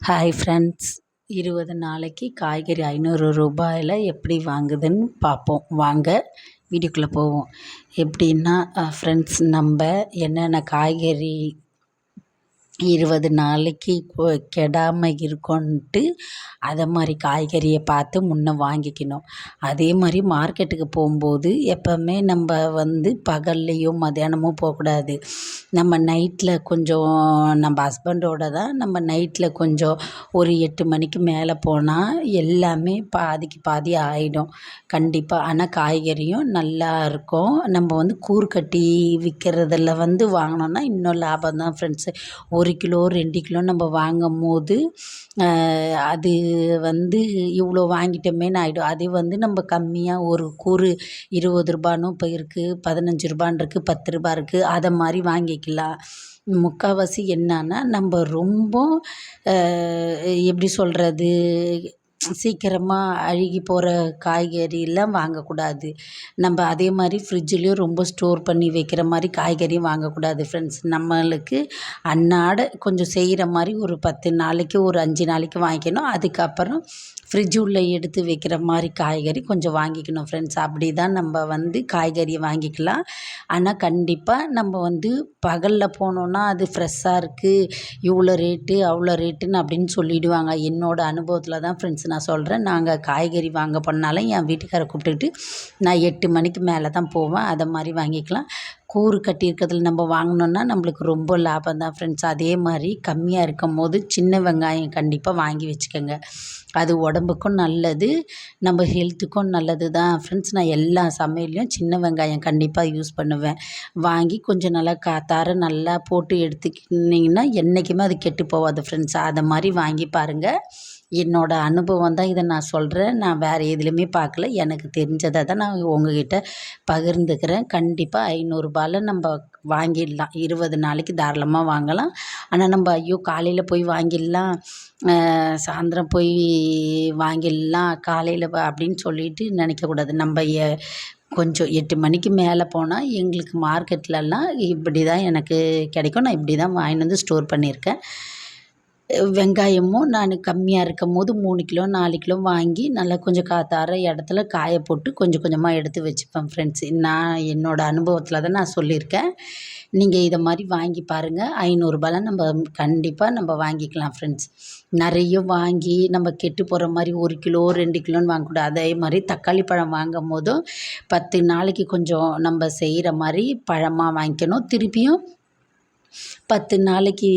Hi friends, 20 நாளைக்கு காய்கறி ரூ. 500 எப்படி வாங்குதுன்னு பார்ப்போம். வாங்க வீடியோக்குள்ளே போவோம். எப்படின்னா ஃப்ரெண்ட்ஸ், நம்ம என்னென்ன காய்கறி 20 நாளைக்கு கெடாமல் இருக்கும்ன்ட்டு அதை மாதிரி காய்கறியை பார்த்து முன்ன வாங்கிக்கணும். அதே மாதிரி மார்க்கெட்டுக்கு போகும்போது எப்போவுமே நம்ம பகல்லையோ மத்தியானமோ போகக்கூடாது. நம்ம நைட்டில் கொஞ்சம் நம்ம ஹஸ்பண்டோட தான் நம்ம நைட்டில் கொஞ்சம் ஒரு 8 மணிக்கு மேலே போனால் எல்லாமே பாதிக்கு பாதி ஆகிடும் கண்டிப்பாக. ஆனால் காய்கறியும் நல்லா இருக்கும். நம்ம கூறு கட்டி விற்கிறதில் வாங்கினோன்னா இன்னும் லாபம் தான் ஃப்ரெண்ட்ஸு. 1 கிலோ 2 கிலோ நம்ம வாங்கும்போது அது இவ்வளோ வாங்கிட்டோமேன்னு ஆகிடும். அதே நம்ம கம்மியாக ஒரு கூறு 20 ரூபான்னு இப்போ இருக்குது, 15 ரூபான்னு இருக்குது, 10 ரூபா இருக்குது. அதை மாதிரி வாங்கிக்கலாம். முக்கால்வாசி என்னன்னா நம்ம ரொம்ப எப்படி சொல்கிறது, சீக்கிரமாக அழுகி போகிற காய்கறியெல்லாம் வாங்கக்கூடாது. நம்ம அதே மாதிரி ஃப்ரிட்ஜ்லேயும் ரொம்ப ஸ்டோர் பண்ணி வைக்கிற மாதிரி காய்கறியும் வாங்கக்கூடாது ஃப்ரெண்ட்ஸ். நம்மளுக்கு அன்றாட கொஞ்சம் செய்கிற மாதிரி ஒரு 10 நாளைக்கு ஒரு 5 நாளைக்கு வாங்கிக்கணும். அதுக்கப்புறம் ஃப்ரிட்ஜ் உள்ளே எடுத்து வைக்கிற மாதிரி காய்கறி கொஞ்சம் வாங்கிக்கணும் ஃப்ரெண்ட்ஸ். அப்படி தான் நம்ம காய்கறியை வாங்கிக்கலாம். ஆனால் கண்டிப்பாக நம்ம பகலில் போனோன்னா அது ஃப்ரெஷ்ஷாக இருக்குது, இவ்வளோ ரேட்டு அவ்வளோ ரேட்டுன்னு அப்படின்னு சொல்லிவிடுவாங்க. என்னோடய அனுபவத்தில் தான் ஃப்ரெண்ட்ஸ் நான் சொல்கிறேன். நாங்கள் காய்கறி வாங்க போனாலும் என் வீட்டுக்காரை கூப்பிட்டுக்கிட்டு நான் 8 மணிக்கு மேலே தான் போவேன். அதை மாதிரி வாங்கிக்கலாம். கூறு கட்டியிருக்கிறதுல நம்ம வாங்கினோன்னா நம்மளுக்கு ரொம்ப லாபம் தான் ஃப்ரெண்ட்ஸ். அதே மாதிரி கம்மியாக இருக்கும்போது சின்ன வெங்காயம் கண்டிப்பாக வாங்கி வச்சுக்கோங்க. அது உடம்புக்கும் நல்லது, நம்ம ஹெல்த்துக்கும் நல்லது தான் ஃப்ரெண்ட்ஸ். நான் எல்லா சமையல்லையும் சின்ன வெங்காயம் கண்டிப்பாக யூஸ் பண்ணுவேன். வாங்கி கொஞ்சம் நல்லா காத்தார நல்லா போட்டு எடுத்துக்கிட்டிங்கன்னா என்றைக்குமே அது கெட்டு போகாது ஃப்ரெண்ட்ஸ். அதை மாதிரி வாங்கி பாருங்கள். என்னோடய அனுபவம் தான் இதை நான் சொல்கிறேன். நான் வேறு எதுலேயுமே பார்க்கல. எனக்கு தெரிஞ்சதை தான் நான் உங்ககிட்ட பகிர்ந்துக்கிறேன். கண்டிப்பாக ரூ. 500 நம்ம வாங்கிடலாம். 20 நாளைக்கு தாராளமாக வாங்கலாம். ஆனால் நம்ம ஐயோ காலையில் போய் வாங்கிடலாம், சாயந்தரம் போய் வாங்கிடலாம், காலையில் அப்படின்னு சொல்லிட்டு நினைக்கக்கூடாது. நம்ம கொஞ்சம் 8 மணிக்கு மேலே போனால் எங்களுக்கு மார்க்கெட்லலாம் இப்படி தான் எனக்கு கிடைக்கும். நான் இப்படி தான் வாங்கிட்டு ஸ்டோர் பண்ணியிருக்கேன். வெங்காயமும் நான் கம்மியாக இருக்கும்போது 3 கிலோ 4 கிலோ வாங்கி நல்லா கொஞ்சம் காத்தார இடத்துல காய போட்டு கொஞ்சம் கொஞ்சமாக எடுத்து வச்சுப்பேன் ஃப்ரெண்ட்ஸ். நான் என்னோடய அனுபவத்தில் தான் நான் சொல்லியிருக்கேன். நீங்கள் இதை மாதிரி வாங்கி பாருங்கள். ரூ. 500 நம்ம கண்டிப்பாக நம்ம வாங்கிக்கலாம் ஃப்ரெண்ட்ஸ். நிறைய வாங்கி நம்ம கெட்டு போகிற மாதிரி 1 கிலோ 2 கிலோன்னு வாங்கக்கூடாது. அதே மாதிரி தக்காளி பழம் வாங்கும் போதும் 10 நாளைக்கு கொஞ்சம் நம்ம செய்கிற மாதிரி பழமாக வாங்கிக்கணும். திருப்பியும் 10 நாளைக்கு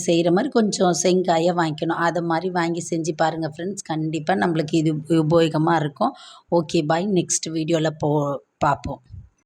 செய்கிற மாதிரி கொஞ்சம் செங்காயாக வாங்கிக்கணும். அதை மாதிரி வாங்கி செஞ்சு பாருங்கள் ஃப்ரெண்ட்ஸ். கண்டிப்பாக நம்மளுக்கு இது உபயோகமாக இருக்கும். Okay bye. நெக்ஸ்ட் வீடியோவில் பார்ப்போம்.